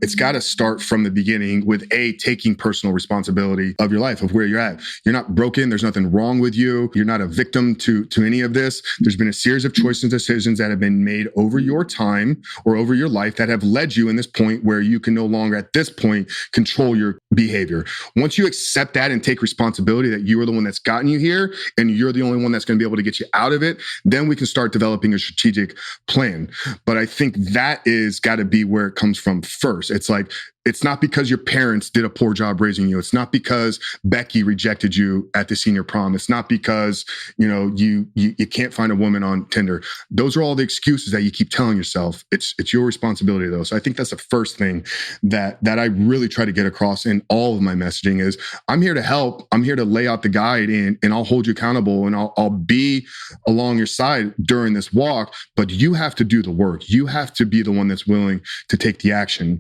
It's got to start from the beginning with taking personal responsibility of your life, of where you're at. You're not broken. There's nothing wrong with you. You're not a victim to any of this. There's been a series of choices and decisions that have been made over your time or over your life that have led you in this point where you can no longer at this point control your behavior. Once you accept that and take responsibility that you are the one that's gotten you here and you're the only one that's going to be able to get you out of it, then we can start developing a strategic plan. But I think that is got to be where it comes from first. It's like, it's not because your parents did a poor job raising you. It's not because Becky rejected you at the senior prom. It's not because, you can't find a woman on Tinder. Those are all the excuses that you keep telling yourself. It's your responsibility though. So I think that's the first thing that I really try to get across in all of my messaging is I'm here to help. I'm here to lay out the guide and I'll hold you accountable and I'll be along your side during this walk, but you have to do the work. You have to be the one that's willing to take the action.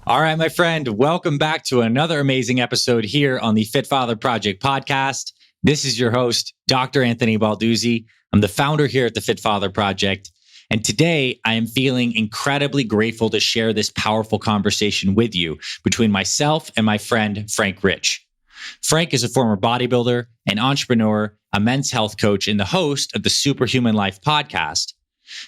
All right, my friend, welcome back to another amazing episode here on the Fit Father Project podcast. This is your host, Dr. Anthony Balduzzi. I'm the founder here at the Fit Father Project. And today I am feeling incredibly grateful to share this powerful conversation with you between myself and my friend, Frank Rich. Frank is a former bodybuilder, an entrepreneur, a men's health coach, and the host of the Superhuman Life Podcast.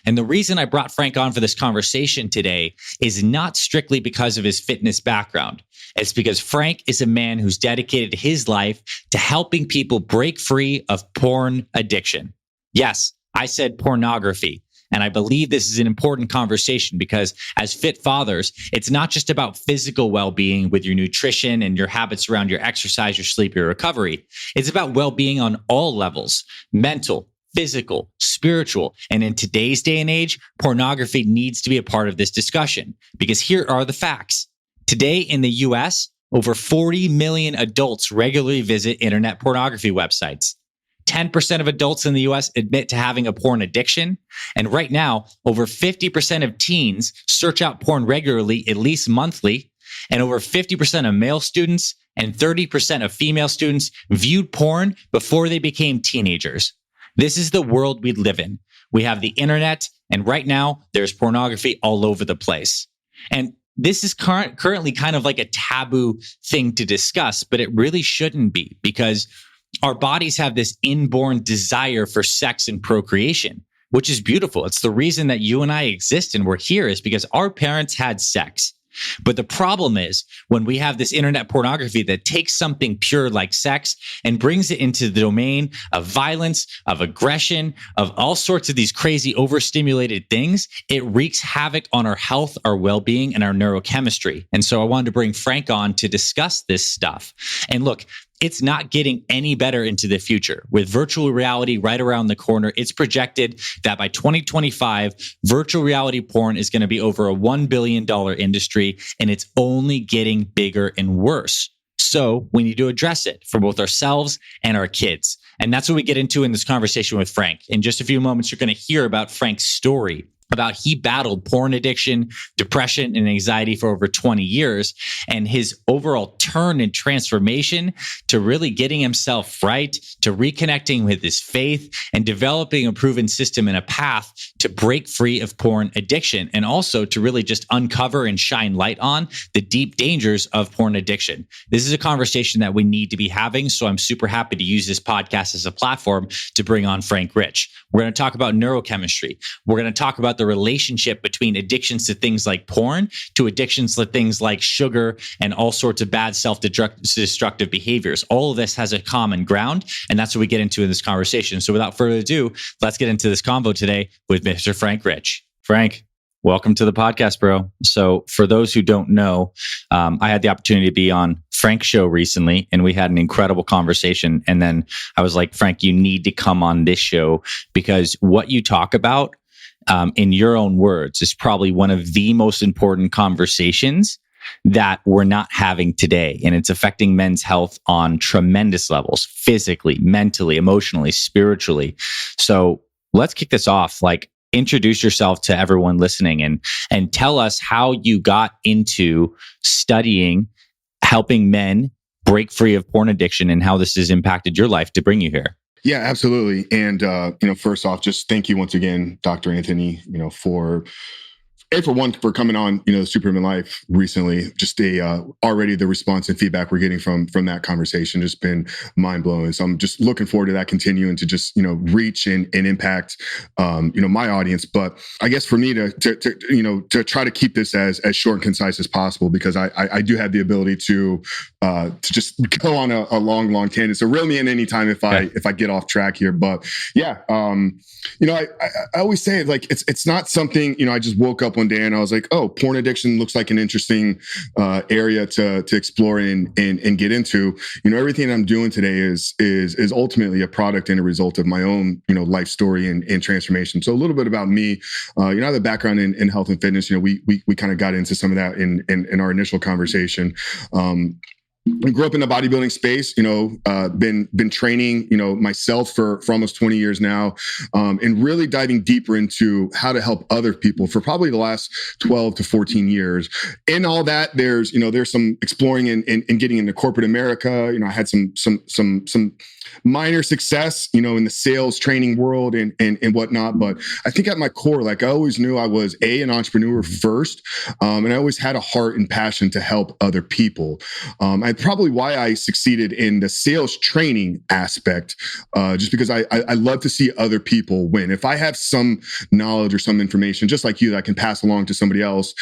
And the reason I brought Frank on for this conversation today is not strictly because of his fitness background. It's because Frank is a man who's dedicated his life to helping people break free of porn addiction. Yes, I said pornography. And I believe this is an important conversation because as fit fathers, it's not just about physical well-being with your nutrition and your habits around your exercise, your sleep, your recovery. It's about well-being on all levels, mental, physical, spiritual. And in today's day and age, pornography needs to be a part of this discussion because here are the facts. Today in the US, over 40 million adults regularly visit internet pornography websites. 10% of adults in the US admit to having a porn addiction. And right now, over 50% of teens search out porn regularly, at least monthly. And over 50% of male students and 30% of female students viewed porn before they became teenagers. This is the world we live in. We have the internet, and right now there's pornography all over the place. And this is currently kind of like a taboo thing to discuss, but it really shouldn't be because our bodies have this inborn desire for sex and procreation, which is beautiful. It's the reason that you and I exist and we're here is because our parents had sex. But the problem is when we have this internet pornography that takes something pure like sex and brings it into the domain of violence, of aggression, of all sorts of these crazy overstimulated things, it wreaks havoc on our health, our well-being, and our neurochemistry. And so I wanted to bring Frank on to discuss this stuff. And look, it's not getting any better into the future. With virtual reality right around the corner, it's projected that by 2025, virtual reality porn is going to be over a $1 billion industry, and it's only getting bigger and worse. So we need to address it for both ourselves and our kids. And that's what we get into in this conversation with Frank. In just a few moments, you're going to hear about Frank's story, about he battled porn addiction, depression, and anxiety for over 20 years, and his overall turn and transformation to really getting himself right, to reconnecting with his faith, and developing a proven system and a path to break free of porn addiction, and also to really just uncover and shine light on the deep dangers of porn addiction. This is a conversation that we need to be having, so I'm super happy to use this podcast as a platform to bring on Frank Rich. We're going to talk about neurochemistry. We're going to talk about the relationship between addictions to things like porn to addictions to things like sugar and all sorts of bad self-destructive behaviors. All of this has a common ground, and that's what we get into in this conversation. So without further ado, let's get into this convo today with Mr. Frank Rich. Frank, welcome to the podcast, bro. So for those who don't know, I had the opportunity to be on Frank's show recently, and we had an incredible conversation. And then I was like, Frank, you need to come on this show because what you talk about in your own words, is probably one of the most important conversations that we're not having today. And it's affecting men's health on tremendous levels, physically, mentally, emotionally, spiritually. So let's kick this off. Like, introduce yourself to everyone listening and tell us how you got into studying, helping men break free of porn addiction and how this has impacted your life to bring you here. Yeah, absolutely. And, first off, just thank you once again, Dr. Anthony, for one, for coming on, the Superhuman Life recently. Just already the response and feedback we're getting from that conversation just been mind blowing. So I'm just looking forward to that continuing to just reach and impact my audience. But I guess for me to try to keep this as short and concise as possible, because I do have the ability to just go on a long tangent. So reel me in anytime if I get off track here. But yeah, I always say like it's not something I just woke up one day and I was like, oh, porn addiction looks like an interesting area to explore and get into. Everything I'm doing today is ultimately a product and a result of my own life story and transformation. So a little bit about me. I have a background in health and fitness. We kind of got into some of that in our initial conversation. I grew up in the bodybuilding space, been training, myself for almost 20 years now, and really diving deeper into how to help other people for probably the last 12 to 14 years. In all that, there's some exploring and getting into corporate America. I had some minor success, in the sales training world and whatnot. But I think at my core, like I always knew I was an entrepreneur first. And I always had a heart and passion to help other people. Probably why I succeeded in the sales training aspect, just because I love to see other people win. If I have some knowledge or some information, just like you, that I can pass along to somebody else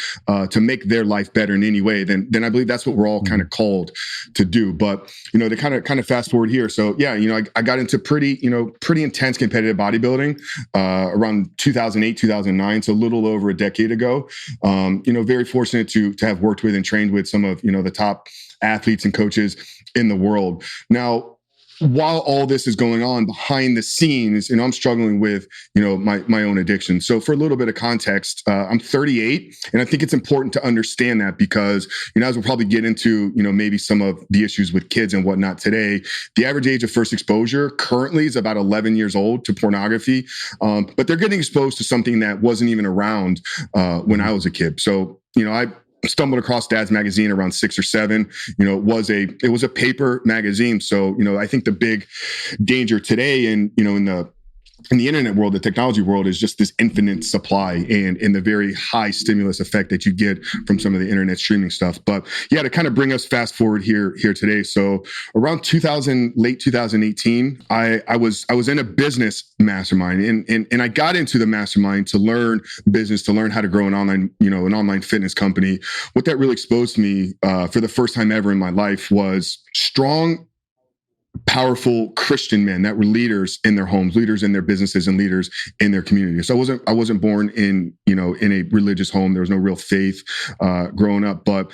to make their life better in any way, then I believe that's what we're all kind of called to do. But to kind of fast forward here, so yeah, I got into pretty intense competitive bodybuilding around 2008, 2009, so a little over a decade ago. Very fortunate to have worked with and trained with some of the top athletes and coaches in the world. Now, while all this is going on behind the scenes, I'm struggling with, my own addiction. So for a little bit of context, I'm 38, and I think it's important to understand that because, as we'll probably get into, maybe some of the issues with kids and whatnot today, the average age of first exposure currently is about 11 years old to pornography. But they're getting exposed to something that wasn't even around when I was a kid. So, I stumbled across Dad's magazine around 6 or 7. It was a paper magazine. So, I think the big danger today in the internet world, the technology world, is just this infinite supply and the very high stimulus effect that you get from some of the internet streaming stuff. But yeah, to kind of bring us fast forward here today. So around late 2018, I was in a business mastermind and I got into the mastermind to learn business, to learn how to grow an online fitness company. What that really exposed to me for the first time ever in my life was strong, powerful Christian men that were leaders in their homes, leaders in their businesses, and leaders in their community. So I wasn't born in a religious home. There was no real faith growing up, but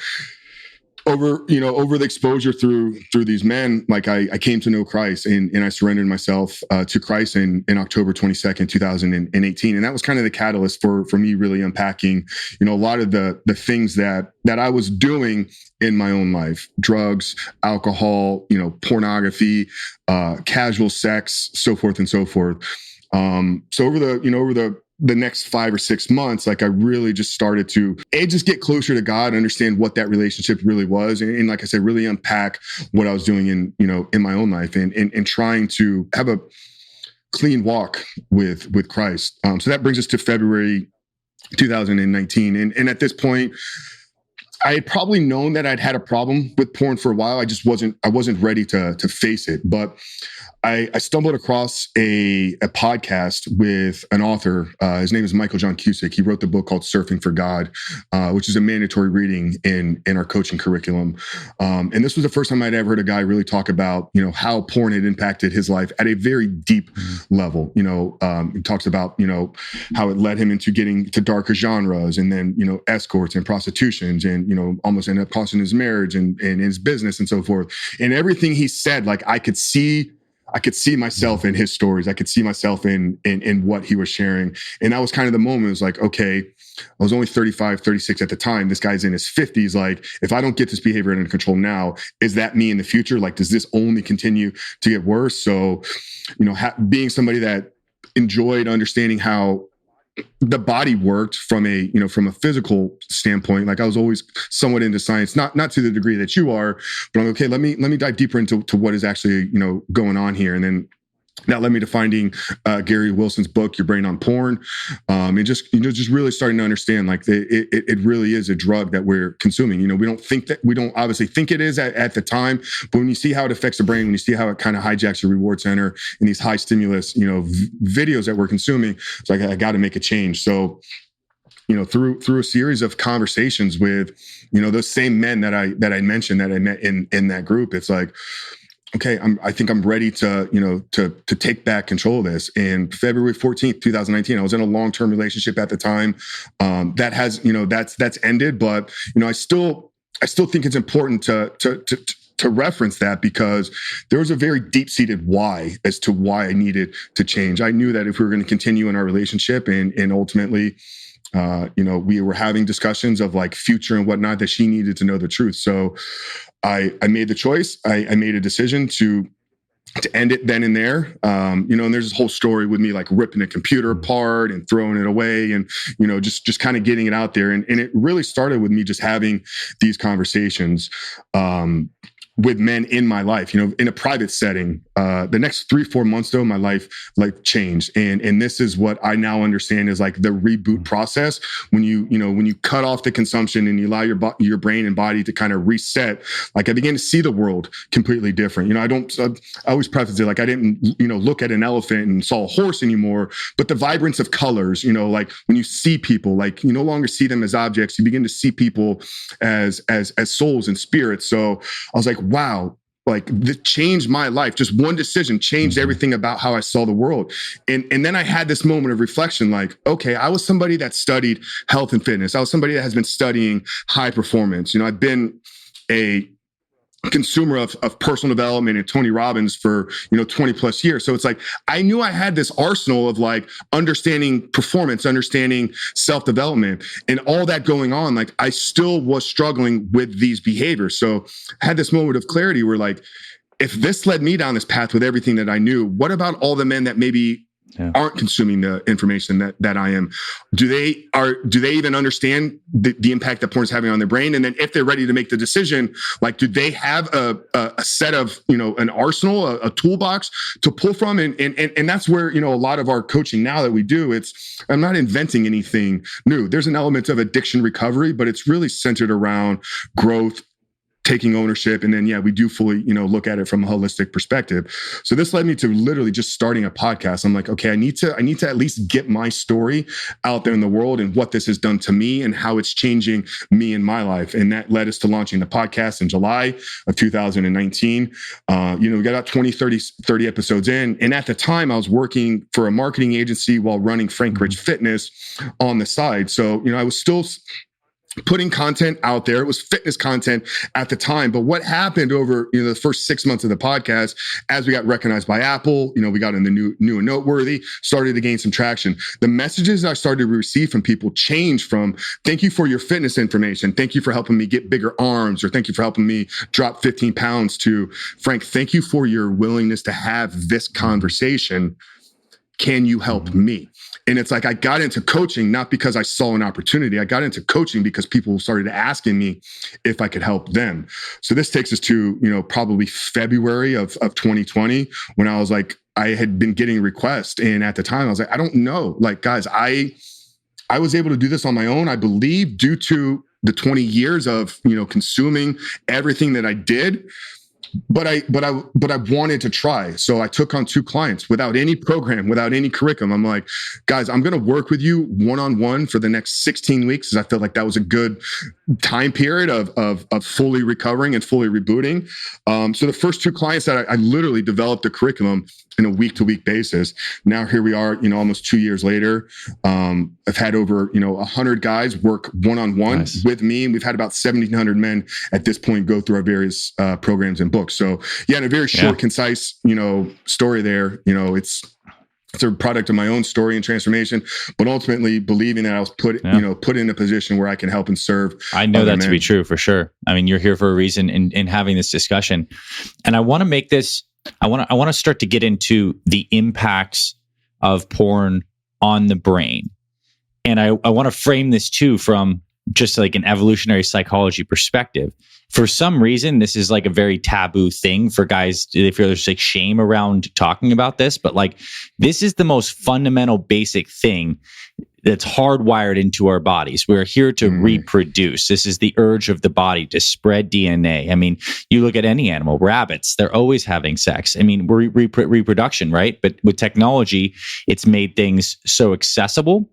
over the exposure through these men, like I came to know Christ and I surrendered myself to Christ in October 22nd, 2018. And that was kind of the catalyst for me really unpacking, a lot of the things that I was doing in my own life: drugs, alcohol, pornography, casual sex, so forth and so forth. So over the next 5 or 6 months, like I really just started to just get closer to God, understand what that relationship really was. And like I said, really unpack what I was doing in my own life and trying to have a clean walk with Christ. So that brings us to February 2019. And at this point, I had probably known that I'd had a problem with porn for a while. I wasn't ready to face it, but I stumbled across a podcast with an author. His name is Michael John Cusick. He wrote the book called Surfing for God, which is a mandatory reading in our coaching curriculum. And this was the first time I'd ever heard a guy really talk about, how porn had impacted his life at a very deep level. He talks about, how it led him into getting to darker genres and then, escorts and prostitutions and, almost ended up costing his marriage and his business and so forth. And everything he said, like I could see myself in his stories. I could see myself in what he was sharing. And that was kind of the moment. It was like, okay, I was only 35, 36 at the time. This guy's in his 50s. Like, if I don't get this behavior under control now, is that me in the future? Like, does this only continue to get worse? So, being somebody that enjoyed understanding how the body worked from a physical standpoint, like I was always somewhat into science, not to the degree that you are, but I'm okay. Let me dive deeper into what is actually, going on here. And then That led me to finding Gary Wilson's book, Your Brain on Porn, and just really starting to understand like it really is a drug that we're consuming. We don't obviously think it is at the time, but when you see how it affects the brain, when you see how it kind of hijacks your reward center in these high stimulus, videos that we're consuming, it's like I got to make a change. So, through a series of conversations with, those same men that I mentioned that I met in that group, it's like, okay, I think I'm ready to take back control of this. And February 14th, 2019, I was in a long-term relationship at the time. That has, that's ended, but, I still think it's important to reference that, because there was a very deep-seated why as to why I needed to change. I knew that if we were going to continue in our relationship and ultimately, we were having discussions of like future and whatnot, that she needed to know the truth. So I made the choice. I made a decision to end it then and there. And there's this whole story with me like ripping a computer apart and throwing it away and, just kind of getting it out there. And it really started with me just having these conversations, with men in my life, in a private setting. The next 3-4 months though, my life changed. And this is what I now understand is like the reboot process. When you cut off the consumption and you allow your brain and body to kind of reset, like I began to see the world completely different. I always preface it like I didn't, look at an elephant and saw a horse anymore, but the vibrance of colors, like when you see people, like you no longer see them as objects, you begin to see people as souls and spirits. So I was like, wow, like this changed my life. Just one decision changed everything about how I saw the world. And then I had this moment of reflection, like, okay, I was somebody that studied health and fitness. I was somebody that has been studying high performance. I've been a consumer of personal development and Tony Robbins for 20 plus years. So it's like I knew I had this arsenal of like understanding performance, understanding self-development, and all that going on. Like I still was struggling with these behaviors. So I had this moment of clarity where like, if this led me down this path with everything that I knew, what about all the men that maybe aren't consuming the information that I am? Do they even understand the impact that porn is having on their brain? And then if they're ready to make the decision, like, do they have a set of, an arsenal, a toolbox to pull from? And that's where, a lot of our coaching now that we do, I'm not inventing anything new. There's an element of addiction recovery, but it's really centered around growth, taking ownership. And then, we do fully, look at it from a holistic perspective. So this led me to literally just starting a podcast. I'm like, okay, I need to at least get my story out there in the world and what this has done to me and how it's changing me in my life. And that led us to launching the podcast in July of 2019. We got about 20, 30 episodes in. And at the time I was working for a marketing agency while running Frank Rich Fitness on the side. So, I was still putting content out there. It was fitness content at the time. But what happened over the first 6 months of the podcast, as we got recognized by Apple, we got in the new and noteworthy, started to gain some traction. The messages I started to receive from people changed from, thank you for your fitness information, thank you for helping me get bigger arms, or thank you for helping me drop 15 pounds, to, Frank, thank you for your willingness to have this conversation. Can you help me? And it's like, I got into coaching, not because I saw an opportunity. I got into coaching because people started asking me if I could help them. So this takes us to, probably February of 2020, when I was like, I had been getting requests. And at the time I was like, I don't know, like, guys, I was able to do this on my own, I believe, due to the 20 years of, consuming everything that I did. But I wanted to try. So I took on 2 clients without any program, without any curriculum. I'm like, guys, I'm going to work with you one-on-one for the next 16 weeks. Because I felt like that was a good time period of fully recovering and fully rebooting. So the first 2 clients that I literally developed a curriculum in a week-to-week basis. Now here we are, almost 2 years later. I've had over, 100 guys work one-on-one with me. And we've had about 1,700 men at this point go through our various programs and books. So in a very short, concise, story there, it's a product of my own story and transformation, but ultimately believing that I was put in a position where I can help and serve. I know that to be true for sure. I mean, you're here for a reason in having this discussion. And I want to make this, I want to start to get into the impacts of porn on the brain. And I want to frame this too from just like an evolutionary psychology perspective, for some reason, this is like a very taboo thing for guys. They feel there's like shame around talking about this, but like this is the most fundamental basic thing that's hardwired into our bodies. We're here to reproduce. This is the urge of the body to spread DNA. I mean, you look at any animal, rabbits, they're always having sex. I mean, reproduction, right? But with technology, it's made things so accessible.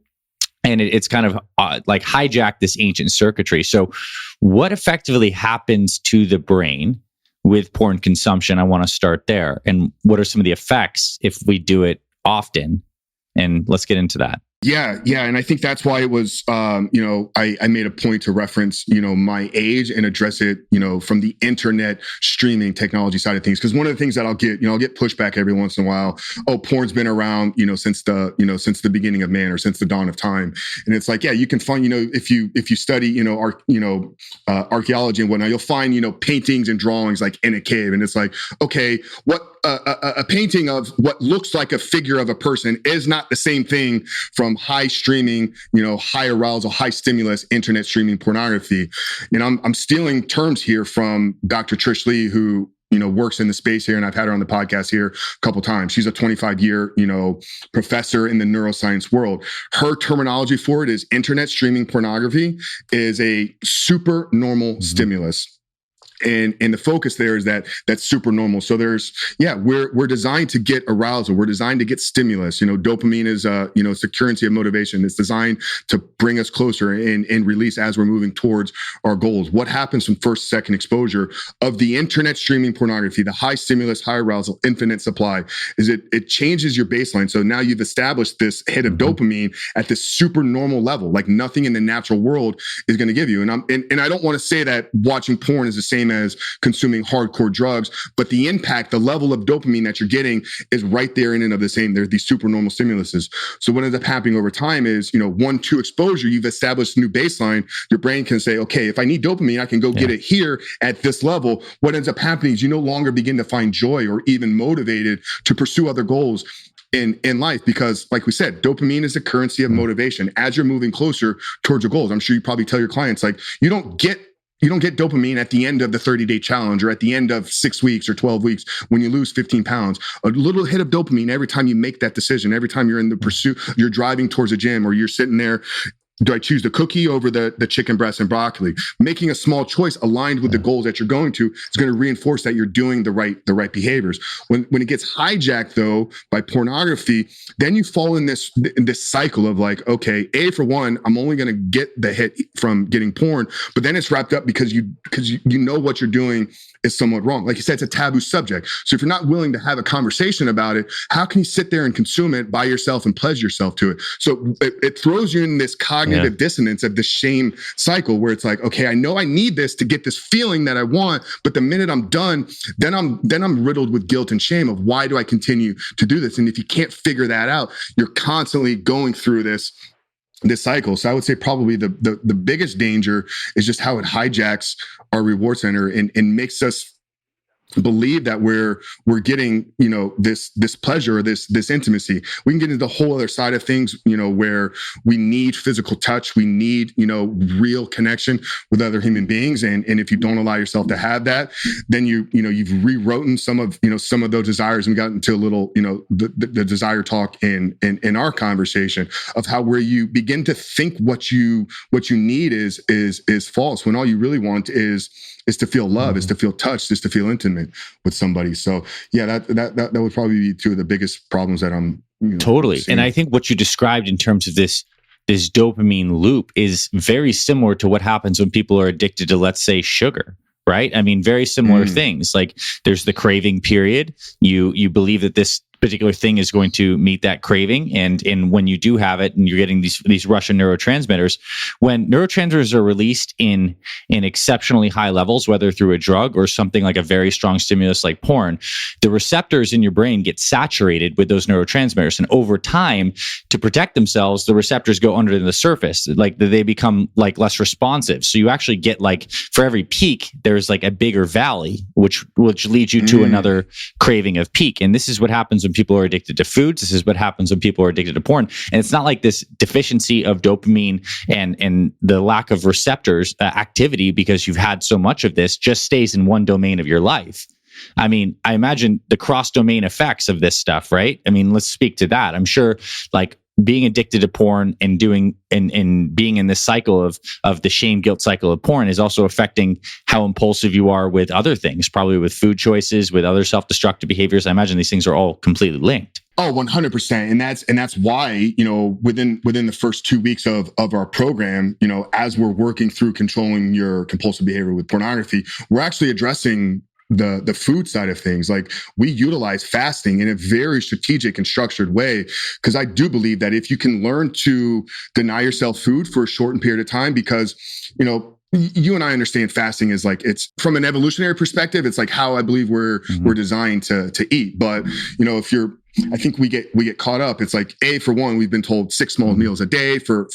And it's kind of like hijacked this ancient circuitry. So what effectively happens to the brain with porn consumption? I want to start there. And what are some of the effects if we do it often? And let's get into that. Yeah. And I think that's why it was, I made a point to reference, my age and address it, from the internet streaming technology side of things. Because one of the things that I'll get pushback every once in a while. Oh, porn's been around, since the beginning of man or since the dawn of time. And it's like, yeah, you can find, if you study, archaeology and whatnot, you'll find, paintings and drawings like in a cave. And it's like, okay, what a painting of what looks like a figure of a person is not the same thing from high streaming, high arousal, high stimulus, internet streaming pornography. And I'm stealing terms here from Dr. Trish Lee, who, works in the space here. And I've had her on the podcast here a couple of times. She's a 25-year, professor in the neuroscience world. Her terminology for it is internet streaming pornography is a super normal stimulus. And the focus there is that's super normal. So we're designed to get arousal. We're designed to get stimulus. Dopamine is it's the currency of motivation. It's designed to bring us closer and release as we're moving towards our goals. What happens from first, second exposure of the internet streaming pornography, the high stimulus, high arousal, infinite supply, is it changes your baseline. So now you've established this hit of dopamine at this super normal level, like nothing in the natural world is going to give you. And I don't want to say that watching porn is the same as consuming hardcore drugs, but the impact, the level of dopamine that you're getting is right there in and of the same. There's these super normal stimuluses. So what ends up happening over time is, 1-2 exposure, you've established a new baseline. Your brain can say, okay, if I need dopamine, I can go get it here at this level. What ends up happening is you no longer begin to find joy or even motivated to pursue other goals in life, because like we said, dopamine is the currency of motivation. As you're moving closer towards your goals, I'm sure you probably tell your clients, like, you don't get dopamine at the end of the 30-day challenge or at the end of 6 weeks or 12 weeks when you lose 15 pounds. A little hit of dopamine every time you make that decision, every time you're in the pursuit, you're driving towards a gym or you're sitting there. Do I choose the cookie over the chicken breast and broccoli? Making a small choice aligned with the goals that you're going to is going to reinforce that you're doing the right behaviors. When it gets hijacked though by pornography, then you fall in this cycle of like, okay, for one, I'm only going to get the hit from getting porn, but then it's wrapped up because you know what you're doing is somewhat wrong. Like you said, it's a taboo subject. So if you're not willing to have a conversation about it, how can you sit there and consume it by yourself and pleasure yourself to it? So it throws you in this cognitive dissonance of the shame cycle where it's like, okay, I know I need this to get this feeling that I want, but the minute I'm done, then I'm riddled with guilt and shame of why do I continue to do this? And if you can't figure that out, you're constantly going through this cycle. So I would say probably the biggest danger is just how it hijacks our reward center and makes us believe that we're getting, this pleasure or this intimacy. We can get into the whole other side of things, where we need physical touch, we need, real connection with other human beings. And if you don't allow yourself to have that, then you've rewritten some of those desires. And we got into a little, the desire talk in our conversation of how where you begin to think what you need is false when all you really want is to feel love, is to feel touched, is to feel intimate with somebody. So yeah, that would probably be two of the biggest problems that I'm totally seeing. And I think what you described in terms of this dopamine loop is very similar to what happens when people are addicted to, let's say, sugar. Right? I mean, very similar things. Like there's the craving period. You believe that this particular thing is going to meet that craving. And when you do have it and you're getting these Russian neurotransmitters, when neurotransmitters are released in exceptionally high levels, whether through a drug or something like a very strong stimulus like porn, the receptors in your brain get saturated with those neurotransmitters. And over time, to protect themselves, the receptors go under the surface, like they become like less responsive. So you actually get like for every peak, there's like a bigger valley, which leads you to another craving of peak. And this is what happens when people are addicted to foods. This is what happens when people are addicted to porn. And it's not like this deficiency of dopamine and the lack of receptors activity because you've had so much of this just stays in one domain of your life. I mean, I imagine the cross-domain effects of this stuff, right? I mean, let's speak to that. I'm sure like being addicted to porn and being in this cycle of the shame guilt cycle of porn is also affecting how impulsive you are with other things, probably with food choices, with other self-destructive behaviors. I imagine these things are all completely linked. Oh, 100%. And that's why, within the first 2 weeks of our program, as we're working through controlling your compulsive behavior with pornography, we're actually addressing the food side of things. Like, we utilize fasting in a very strategic and structured way, because I do believe that if you can learn to deny yourself food for a shortened period of time, because, you and I understand fasting is like, it's from an evolutionary perspective, it's like how I believe we're designed to eat. But, I think we get caught up. It's like, for one, we've been told 6 small meals a day for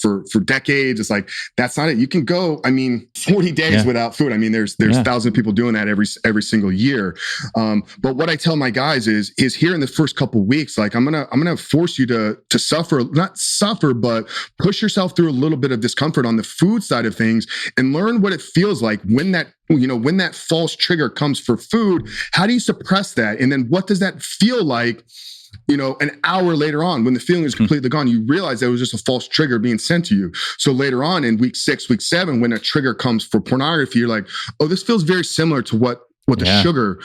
decades. It's like, that's not it. You can go, 40 days without food. There's thousands of people doing that every single year. But what I tell my guys is here in the first couple of weeks, like, I'm gonna force you to suffer, not suffer, but push yourself through a little bit of discomfort on the food side of things and learn what it feels like when that false trigger comes for food. How do you suppress that? And then what does that feel like? An hour later on, when the feeling is completely gone, you realize that it was just a false trigger being sent to you. So later on in week 6, week 7, when a trigger comes for pornography, you're like, oh, this feels very similar to what the sugar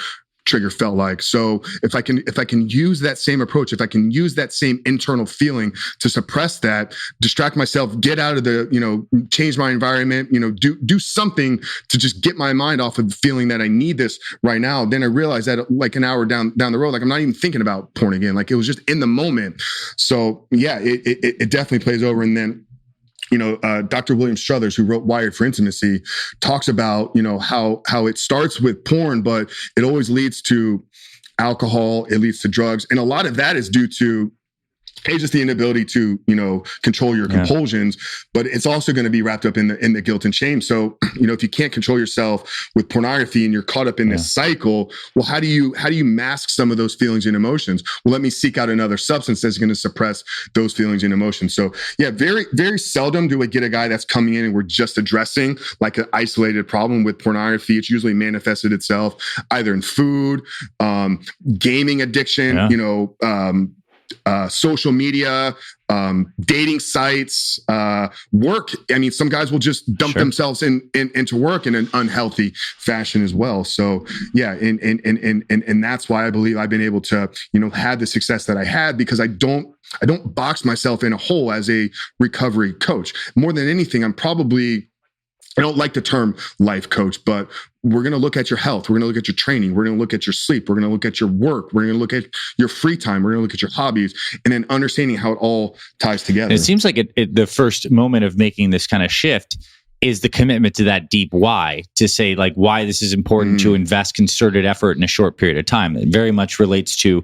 trigger felt like. So if I can use that same approach, if I can use that same internal feeling to suppress that, distract myself, get out of the, change my environment, do something to just get my mind off of the feeling that I need this right now. Then I realized that like an hour down the road, like, I'm not even thinking about porn again. Like, it was just in the moment. So yeah, it definitely plays over. And then, Dr. William Struthers, who wrote Wired for Intimacy, talks about, how it starts with porn, but it always leads to alcohol, it leads to drugs. And a lot of that is due to just the inability to, control your compulsions, but it's also going to be wrapped up in the guilt and shame. So, if you can't control yourself with pornography and you're caught up in this cycle, well, how do you mask some of those feelings and emotions? Well, let me seek out another substance that's going to suppress those feelings and emotions. So yeah, very, very seldom do I get a guy that's coming in and we're just addressing like an isolated problem with pornography. It's usually manifested itself either in food, gaming addiction, social media, dating sites, work. Some guys will just dump themselves into work in an unhealthy fashion as well. So yeah, and that's why I believe I've been able to, have the success that I had, because I don't box myself in a hole as a recovery coach. More than anything, I don't like the term life coach, but we're going to look at your health. We're going to look at your training. We're going to look at your sleep. We're going to look at your work. We're going to look at your free time. We're going to look at your hobbies, and then understanding how it all ties together. And it seems like the first moment of making this kind of shift is the commitment to that deep why, to say like why this is important to invest concerted effort in a short period of time. It very much relates to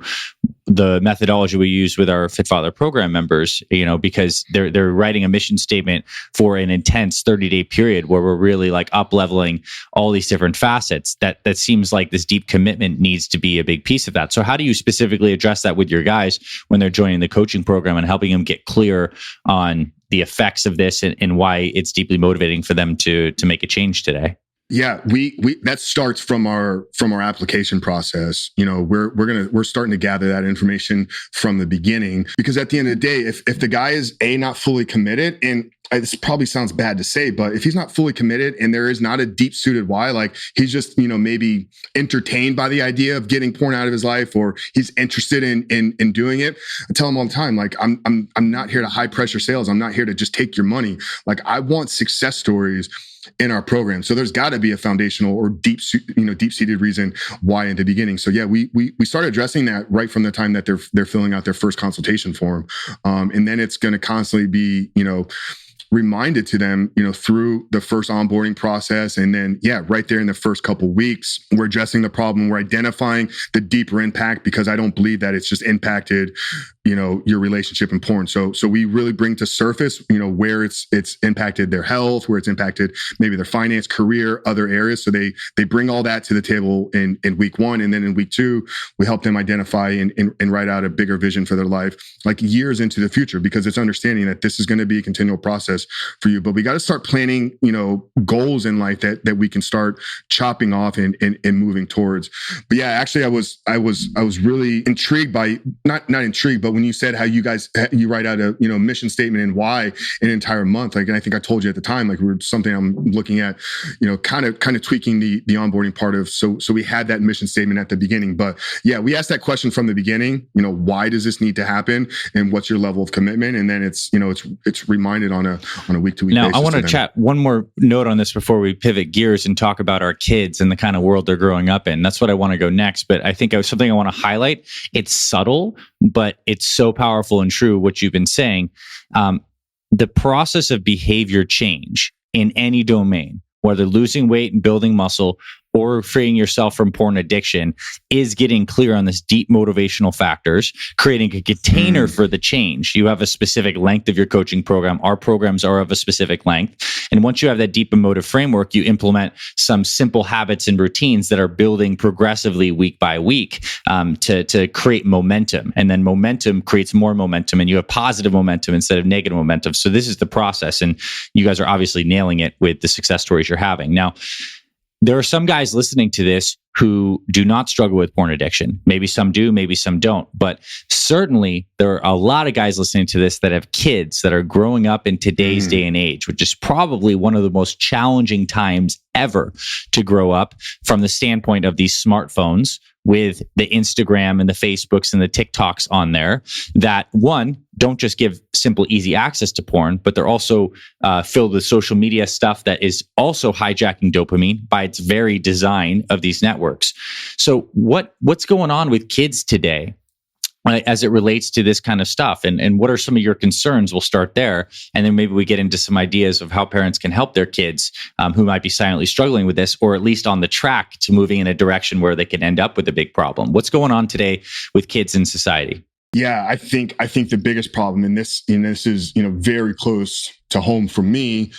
the methodology we use with our Fit Father program members, because they're writing a mission statement for an intense 30-day period where we're really like up-leveling all these different facets. That seems like this deep commitment needs to be a big piece of that. So how do you specifically address that with your guys when they're joining the coaching program and helping them get clear on the effects of this and why it's deeply motivating for them to make a change today? Yeah, we that starts from our application process. We're starting to gather that information from the beginning, because at the end of the day, if the guy is not fully committed, and this probably sounds bad to say, but if he's not fully committed and there is not a deep suited why, like he's just maybe entertained by the idea of getting porn out of his life, or he's interested in doing it, I tell him all the time, like I'm not here to high pressure sales. I'm not here to just take your money. Like, I want success stories in our program. So there's got to be a foundational or deep-seated reason why in the beginning. So yeah, we started addressing that right from the time that they're filling out their first consultation form. And then it's going to constantly be, reminded to them, through the first onboarding process. And then, right there in the first couple of weeks, we're addressing the problem. We're identifying the deeper impact, because I don't believe that it's just impacted, your relationship and porn. So we really bring to surface, where it's impacted their health, where it's impacted maybe their finance, career, other areas. So they bring all that to the table in week one. And then in week two, we help them identify and write out a bigger vision for their life, like years into the future, because it's understanding that this is going to be a continual process for you. But we got to start planning, goals in life that we can start chopping off and moving towards. But yeah, actually I was really intrigued by, not intrigued, but when you said how you write out a, mission statement and why an entire month, and I think I told you at the time, we're something I'm looking at, kind of tweaking the onboarding part of, so we had that mission statement at the beginning. But yeah, we asked that question from the beginning, why does this need to happen and what's your level of commitment? And then it's reminded on a week to week basis. Now, I want to chat one more note on this before we pivot gears and talk about our kids and the kind of world they're growing up in. That's what I want to go next. But I think something I want to highlight. It's subtle, but it's so powerful and true what you've been saying. The process of behavior change in any domain, whether losing weight and building muscle or freeing yourself from porn addiction, is getting clear on this deep motivational factors, creating a container for the change. You have a specific length of your coaching program. Our programs are of a specific length. And once you have that deep emotive framework, you implement some simple habits and routines that are building progressively week by week to create momentum. And then momentum creates more momentum, and you have positive momentum instead of negative momentum. So this is the process. And you guys are obviously nailing it with the success stories you're having. Now, there are some guys listening to this who do not struggle with porn addiction. Maybe some do, maybe some don't. But certainly there are a lot of guys listening to this that have kids that are growing up in today's day and age, which is probably one of the most challenging times ever to grow up from the standpoint of these smartphones with the Instagram and the Facebooks and the TikToks on there that, one, don't just give simple, easy access to porn, but they're also filled with social media stuff that is also hijacking dopamine by its very design of these networks. So what's going on with kids today as it relates to this kind of stuff? And what are some of your concerns? We'll start there. And then maybe we get into some ideas of how parents can help their kids who might be silently struggling with this, or at least on the track to moving in a direction where they can end up with a big problem. What's going on today with kids in society? Yeah, I think the biggest problem in this is, very close to home for me,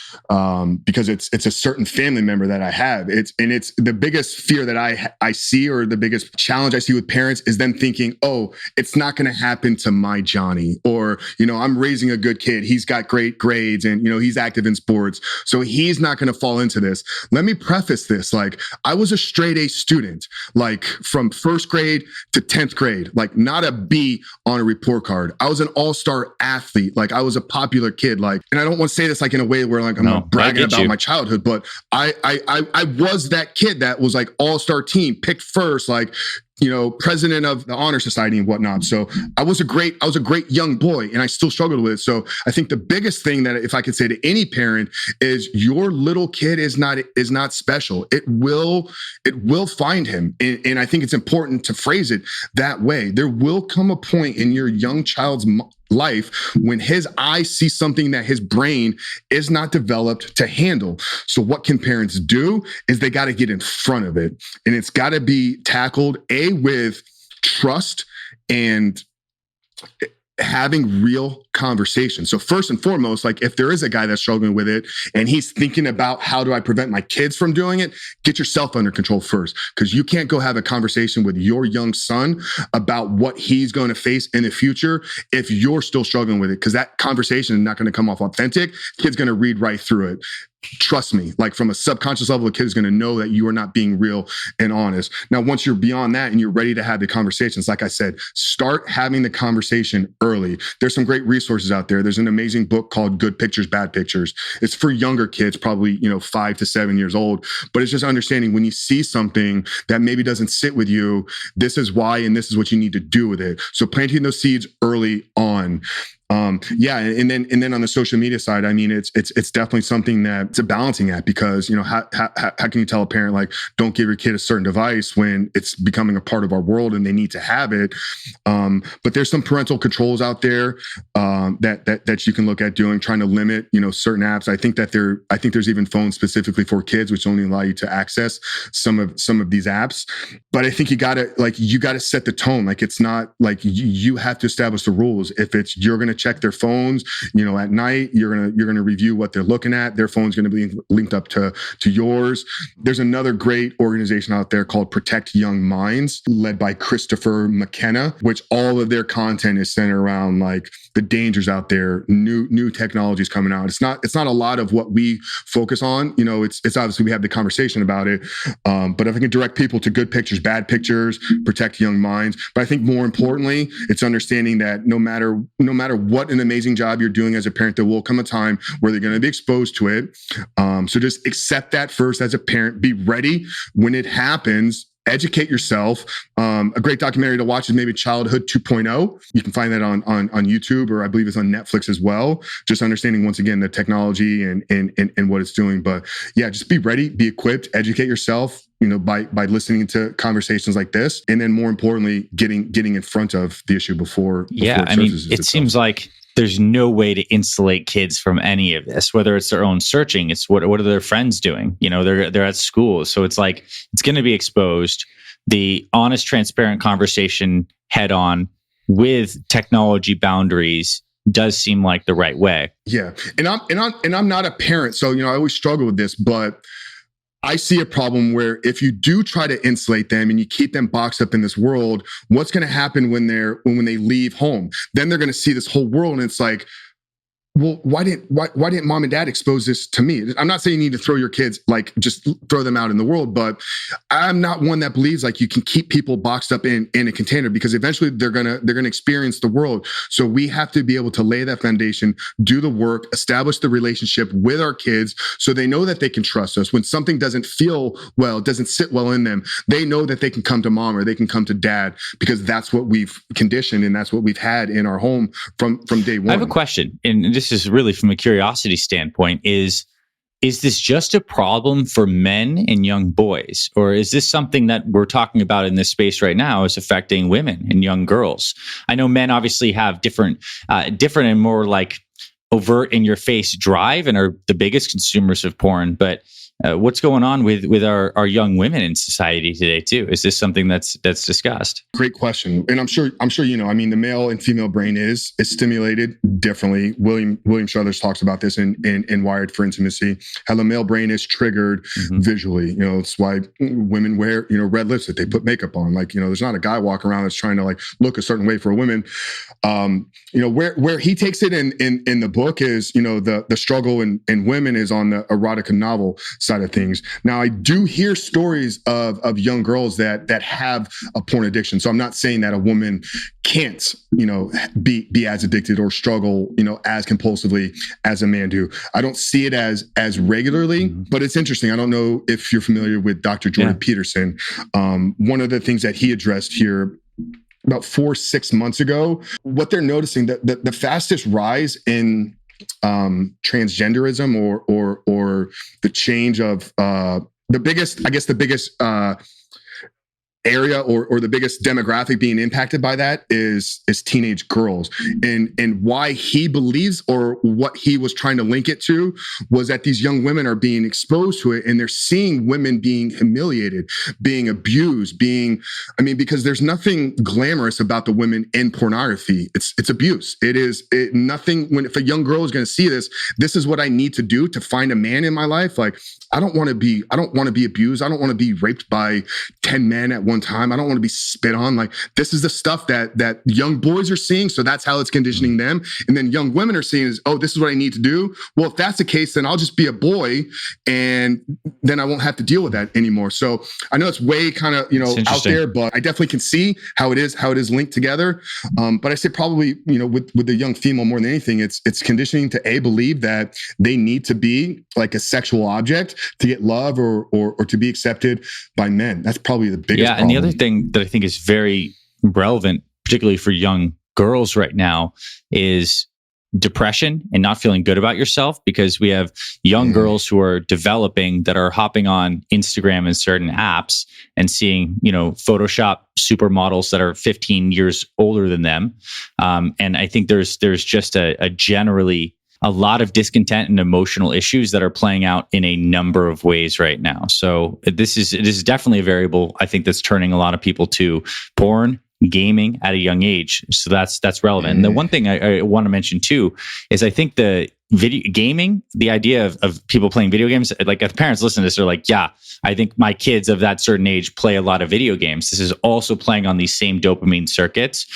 because it's a certain family member that I have. It's the biggest fear that I see, or the biggest challenge I see with parents, is them thinking, oh, it's not going to happen to my Johnny, or, I'm raising a good kid. He's got great grades and, he's active in sports, so he's not going to fall into this. Let me preface this. I was a straight A student, from first grade to 10th grade, not a B on a report card. I was an all-star athlete. I was a popular kid. And I don't want to say this in a way where I'm not bragging about my childhood, but I was that kid that was all-star team, picked first, president of the honor society and whatnot. So I was a great young boy, and I still struggled with it. So I think the biggest thing that, if I could say to any parent, is your little kid is not special. It will find him. And I think it's important to phrase it that way. There will come a point in your young child's life when his eyes see something that his brain is not developed to handle. So what can parents do is they got to get in front of it, and it's got to be tackled with trust and having real conversations. So first and foremost, if there is a guy that's struggling with it and he's thinking about, how do I prevent my kids from doing it? Get yourself under control first, because you can't go have a conversation with your young son about what he's going to face in the future if you're still struggling with it, because that conversation is not going to come off authentic. Kid's going to read right through it. Trust me, from a subconscious level, a kid is going to know that you are not being real and honest. Now, once you're beyond that and you're ready to have the conversations, like I said, start having the conversation early. There's some great resources out there. There's an amazing book called Good Pictures, Bad Pictures. It's for younger kids, probably, 5 to 7 years old. But it's just understanding when you see something that maybe doesn't sit with you, this is why, and this is what you need to do with it. So planting those seeds early on. Yeah, and then on the social media side, I mean, it's definitely something that it's a balancing act, because how can you tell a parent, like, don't give your kid a certain device when it's becoming a part of our world and they need to have it. But there's some parental controls out there that you can look at doing, trying to limit certain apps. I think there's even phones specifically for kids which only allow you to access some of these apps. But I think you gotta set the tone. Like, it's not like you have to establish the rules. If it's you're gonna check their phones, at night, you're gonna review what they're looking at. Their phone's gonna be linked up to yours. There's another great organization out there called Protect Young Minds, led by Christopher McKenna, which all of their content is centered around like the dangers out there, new technologies coming out. It's not a lot of what we focus on. It's obviously we have the conversation about it. But if I can direct people to good pictures, bad pictures, protect young minds. But I think more importantly, it's understanding that no matter what an amazing job you're doing as a parent, there will come a time where they're going to be exposed to it. So just accept that first as a parent. Be ready when it happens. Educate yourself. A great documentary to watch is maybe Childhood 2.0. You can find that on YouTube, or I believe it's on Netflix as well. Just understanding, once again, the technology and what it's doing. But yeah, just be ready, be equipped, educate yourself, by listening to conversations like this. And then more importantly, getting in front of the issue before yeah, I mean, it seems like there's no way to insulate kids from any of this, whether it's their own searching, it's what are their friends doing? They're at school. So it's like, it's going to be exposed. The honest, transparent conversation head on with technology boundaries does seem like the right way. Yeah. And I'm not a parent. So, I always struggle with this, but I see a problem where if you do try to insulate them and you keep them boxed up in this world, what's going to happen when they leave home? Then they're going to see this whole world, and it's like, well, why didn't mom and dad expose this to me? I'm not saying you need to throw your kids, like just throw them out in the world, but I'm not one that believes like you can keep people boxed up in a container, because eventually they're gonna experience the world. So we have to be able to lay that foundation, do the work, establish the relationship with our kids, so they know that they can trust us. When something doesn't feel well, it doesn't sit well in them, they know that they can come to mom or they can come to dad, because that's what we've conditioned and that's what we've had in our home from day one. I have a question, and this is really from a curiosity standpoint, is this just a problem for men and young boys? Or is this something that we're talking about in this space right now is affecting women and young girls? I know men obviously have different and more like overt in your face drive and are the biggest consumers of porn, but what's going on with our young women in society today too? Is this something that's discussed? Great question. And I'm sure, I mean, the male and female brain is stimulated differently. William Struthers talks about this in Wired for Intimacy, how the male brain is triggered visually. It's why women wear, red lipstick, they put makeup on. Like, there's not a guy walking around that's trying to like look a certain way for a woman. Where he takes it in the book is, the struggle in women is on the erotica novel side of things. Now, I do hear stories of young girls that have a porn addiction. So I'm not saying that a woman can't, be as addicted or struggle, as compulsively as a man do. I don't see it as regularly, but it's interesting. I don't know if you're familiar with Dr. Jordan Peterson. One of the things that he addressed here about 4-6 months ago, what they're noticing that the fastest rise in transgenderism or the change of the biggest area or the biggest demographic being impacted by that is teenage girls. And why he believes, or what he was trying to link it to, was that these young women are being exposed to it and they're seeing women being humiliated, being abused, because there's nothing glamorous about the women in pornography. It's abuse. Nothing. If a young girl is going to see this is what I need to do to find a man in my life. Like, I don't want to be abused. I don't want to be raped by 10 men at one time. I don't want to be spit on. Like, this is the stuff that young boys are seeing. So that's how it's conditioning them. And then young women are seeing is, oh, this is what I need to do. Well, if that's the case, then I'll just be a boy and then I won't have to deal with that anymore. So I know it's way kind of, out there, but I definitely can see how it is linked together. But I say probably, with the young female more than anything, it's conditioning to believe that they need to be like a sexual object to get love or to be accepted by men. That's probably the biggest problem. And the other thing that I think is very relevant, particularly for young girls right now, is depression and not feeling good about yourself, because we have young girls who are developing that are hopping on Instagram and certain apps and seeing, Photoshop supermodels that are 15 years older than them. And I think there's just a generally a lot of discontent and emotional issues that are playing out in a number of ways right now. So it is definitely a variable, I think, that's turning a lot of people to porn, gaming at a young age. So that's relevant. And the one thing I want to mention too is I think the video gaming, the idea of people playing video games, like if parents listen to this, they're like, yeah, I think my kids of that certain age play a lot of video games. This is also playing on these same dopamine circuits.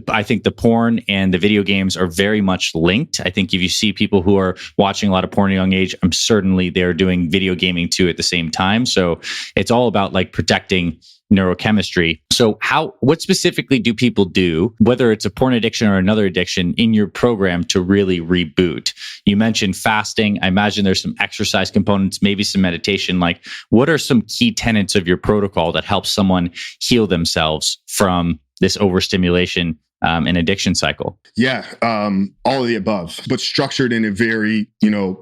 I think the porn and the video games are very much linked. I think if you see people who are watching a lot of porn at a young age, I'm certainly they're doing video gaming too at the same time. So it's all about like protecting neurochemistry. So what specifically do people do, whether it's a porn addiction or another addiction, in your program to really reboot? You mentioned fasting. I imagine there's some exercise components, maybe some meditation. Like, what are some key tenets of your protocol that helps someone heal themselves from this overstimulation and addiction cycle? Yeah, all of the above, but structured in a very,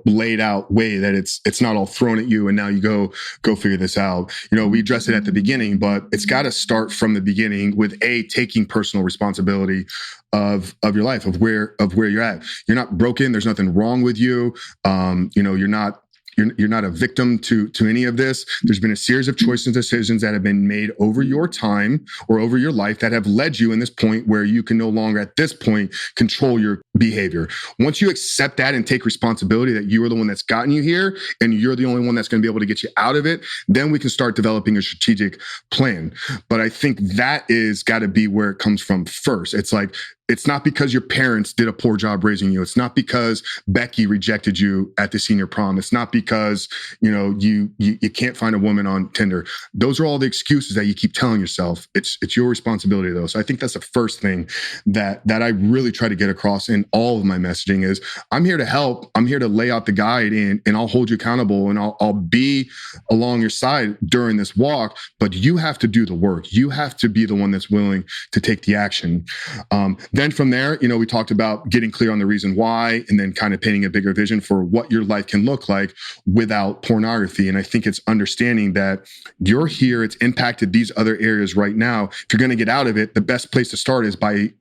laid out way that it's not all thrown at you and now you go figure this out. We addressed it at the beginning, but it's got to start from the beginning with taking personal responsibility of your life, of where you're at. You're not broken. There's nothing wrong with you. You're not a victim to any of this. There's been a series of choices and decisions that have been made over your time or over your life that have led you in this point where you can no longer at this point control your behavior. Once you accept that and take responsibility that you are the one that's gotten you here and you're the only one that's going to be able to get you out of it, then we can start developing a strategic plan. But I think that is got to be where it comes from first. It's not because your parents did a poor job raising you. It's not because Becky rejected you at the senior prom. It's not because, you can't find a woman on Tinder. Those are all the excuses that you keep telling yourself. It's your responsibility though. So I think that's the first thing that I really try to get across in all of my messaging is I'm here to help. I'm here to lay out the guide and I'll hold you accountable and I'll be along your side during this walk, but you have to do the work. You have to be the one that's willing to take the action. Then from there, we talked about getting clear on the reason why, and then kind of painting a bigger vision for what your life can look like without pornography. And I think it's understanding that you're here, it's impacted these other areas right now. If you're going to get out of it, the best place to start is by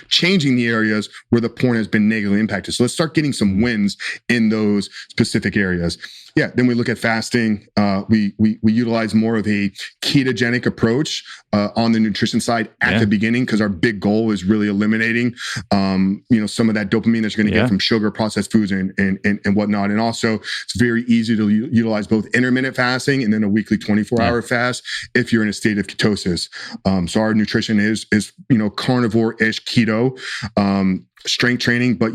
changing the areas where the porn has been negatively impacted. So let's start getting some wins in those specific areas. Yeah. Then we look at fasting. We utilize more of a ketogenic approach on the nutrition side at the beginning, because our big goal is really eliminating, some of that dopamine that you're going to get from sugar, processed foods, and whatnot. And also, it's very easy to utilize both intermittent fasting and then a weekly 24-hour fast if you're in a state of ketosis. So our nutrition is carnivore-ish keto, strength training, but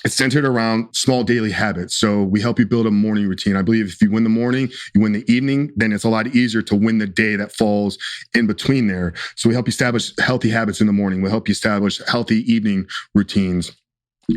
it's centered around small daily habits. So we help you build a morning routine. I believe if you win the morning, you win the evening, then it's a lot easier to win the day that falls in between there. So we help you establish healthy habits in the morning. We help you establish healthy evening routines,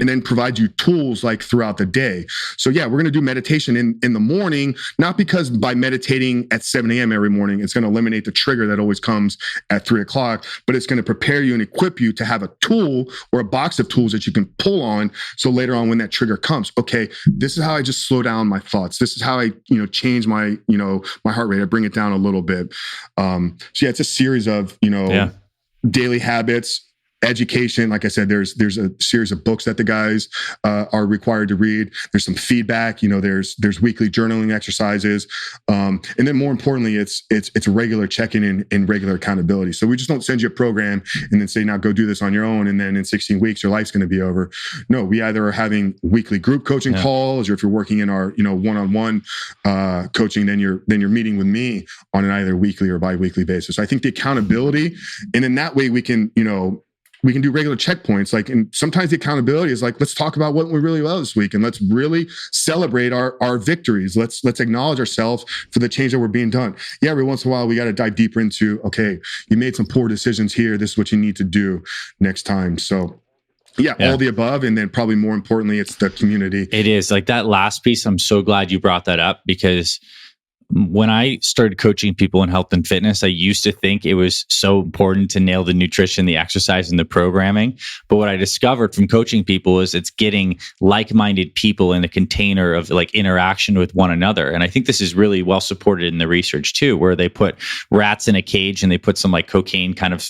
and then provide you tools like throughout the day. So we're going to do meditation in the morning, not because by meditating at 7 a.m. every morning, it's going to eliminate the trigger that always comes at 3 o'clock, but it's going to prepare you and equip you to have a tool or a box of tools that you can pull on. So later on, when that trigger comes, okay, this is how I just slow down my thoughts. This is how I, change my, my heart rate. I bring it down a little bit. It's a series of, daily habits, education. Like I said, there's a series of books that the guys are required to read. There's some feedback. There's weekly journaling exercises, and then more importantly, it's regular check-in and regular accountability. So we just don't send you a program and then say, now go do this on your own, and then in 16 weeks your life's going to be over. No, we either are having weekly group coaching calls, or if you're working in our one-on-one coaching, then you're meeting with me on an either weekly or bi-weekly basis. So I think the accountability, and in that way we can do regular checkpoints. And sometimes the accountability is like, let's talk about what we really well this week, and let's really celebrate our victories. Let's acknowledge ourselves for the change that we're being done. Yeah, every once in a while we got to dive deeper into, okay, you made some poor decisions here. This is what you need to do next time. So all the above. And then probably more importantly, it's the community. It is like that last piece. I'm so glad you brought that up, because when I started coaching people in health and fitness, I used to think it was so important to nail the nutrition, the exercise, and the programming. But what I discovered from coaching people is it's getting like-minded people in a container of like interaction with one another. And I think this is really well supported in the research too, where they put rats in a cage and they put some like cocaine kind of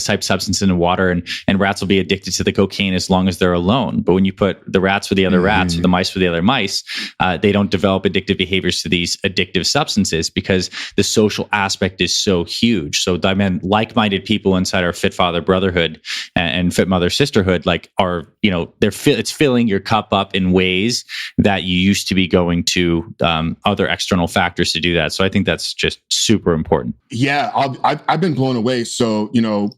type substance in the water, and rats will be addicted to the cocaine as long as they're alone. But when you put the rats with the other rats or the mice with the other mice, they don't develop addictive behaviors to these addictive substances because the social aspect is so huge. So like-minded people inside our Fit Father Brotherhood and Fit Mother Sisterhood, like are, it's filling your cup up in ways that you used to be going to other external factors to do that. So I think that's just super important. Yeah, I've been blown away. So,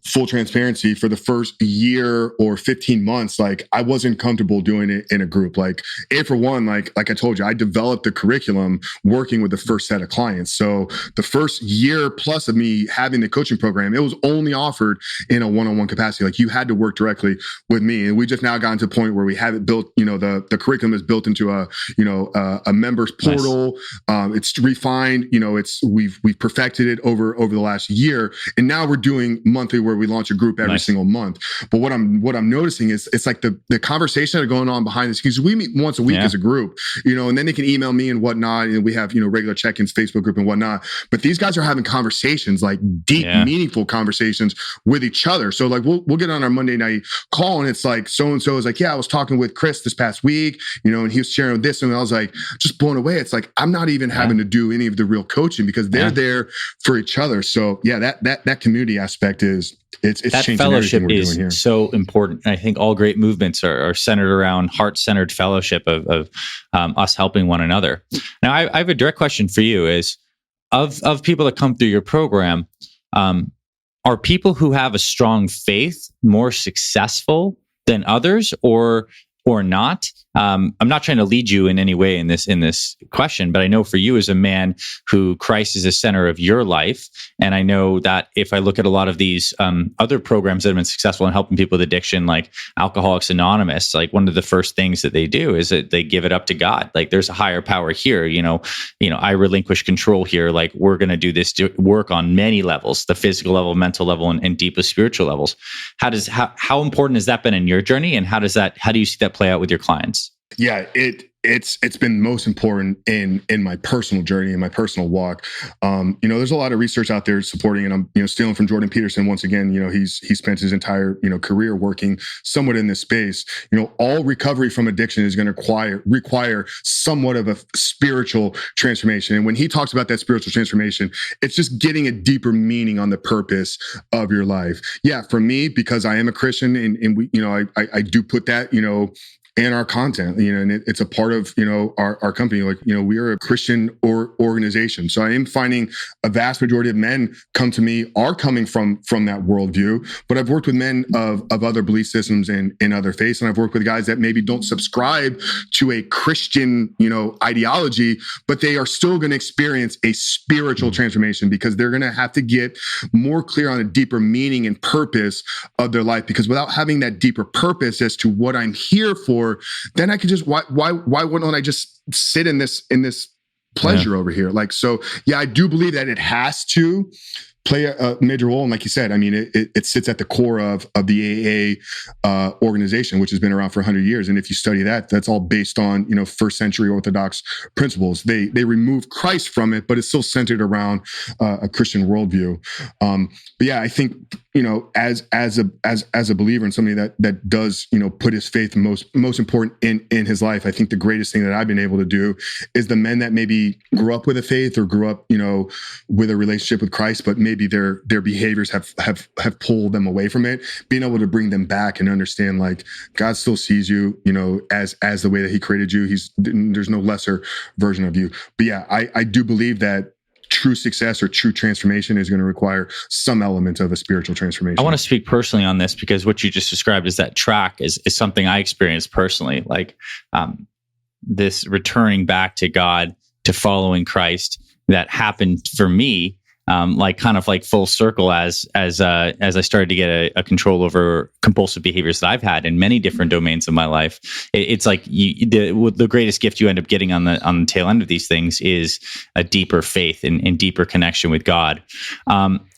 full transparency, for the first year or 15 months, like I wasn't comfortable doing it in a group. Like for one, like I told you, I developed the curriculum working with the first set of clients. So the first year plus of me having the coaching program, it was only offered in a one-on-one capacity. Like you had to work directly with me. And we just now gotten to a point where we have it built, the curriculum is built into a members portal. Nice. It's refined, we've perfected it over the last year. And now we're doing monthly where we launch a group every single month. But what I'm noticing is it's like the conversation that are going on behind the scenes. We meet once a week as a group, and then they can email me and whatnot. And we have, regular check-ins, Facebook group and whatnot. But these guys are having conversations, like deep, meaningful conversations with each other. So like we'll get on our Monday night call and it's like, so-and-so is like, yeah, I was talking with Chris this past week, and he was sharing this. And I was like, just blown away. It's like, I'm not even having to do any of the real coaching because they're there for each other. So yeah, that community aspect is, it's that changing fellowship everything we're doing here. Is so important. And I think all great movements are centered around heart-centered fellowship of us helping one another. Now, I have a direct question for you: is of people that come through your program, are people who have a strong faith more successful than others, or not? I'm not trying to lead you in any way in this question, but I know for you as a man who Christ is the center of your life, and I know that if I look at a lot of these other programs that have been successful in helping people with addiction, like Alcoholics Anonymous, like one of the first things that they do is that they give it up to God. Like there's a higher power here. I relinquish control here. Like we're going to do this work on many levels: the physical level, mental level, and deepest spiritual levels. How important has that been in your journey, and how do you see that play out with your clients? Yeah, it's been most important in my personal journey, in my personal walk. There's a lot of research out there supporting, and I'm stealing from Jordan Peterson once again. He spent his entire career working somewhat in this space. All recovery from addiction is going to require somewhat of a spiritual transformation. And when he talks about that spiritual transformation, it's just getting a deeper meaning on the purpose of your life. Yeah, for me, because I am a Christian, and we, I do put that, and our content, and it's a part of, our company. Like, we are a Christian organization. So I am finding a vast majority of men come to me are coming from that worldview, but I've worked with men of other belief systems and in other faiths. And I've worked with guys that maybe don't subscribe to a Christian, ideology, but they are still going to experience a spiritual transformation because they're going to have to get more clear on a deeper meaning and purpose of their life. Because without having that deeper purpose as to what I'm here for, then I could just, why wouldn't I just sit in this pleasure over here? Like, so yeah, I do believe that it has to play a major role. And like you said, I mean, it sits at the core of the AA organization, which has been around for 100 years. And if you study that, that's all based on, first century Orthodox principles. They remove Christ from it, but it's still centered around a Christian worldview. But yeah, I think, as a believer and somebody that does, put his faith most important in his life, I think the greatest thing that I've been able to do is the men that maybe grew up with a faith or grew up, with a relationship with Christ, but maybe their behaviors have pulled them away from it, being able to bring them back and understand, like, God still sees you, as the way that he created you. There's no lesser version of you. But yeah, I do believe that true success or true transformation is going to require some element of a spiritual transformation. I want to speak personally on this because what you just described is that track is something I experienced personally, like this returning back to God, to following Christ that happened for me like kind of like full circle as I started to get a control over compulsive behaviors that I've had in many different domains of my life. It's like the greatest gift you end up getting on the tail end of these things is a deeper faith and deeper connection with God.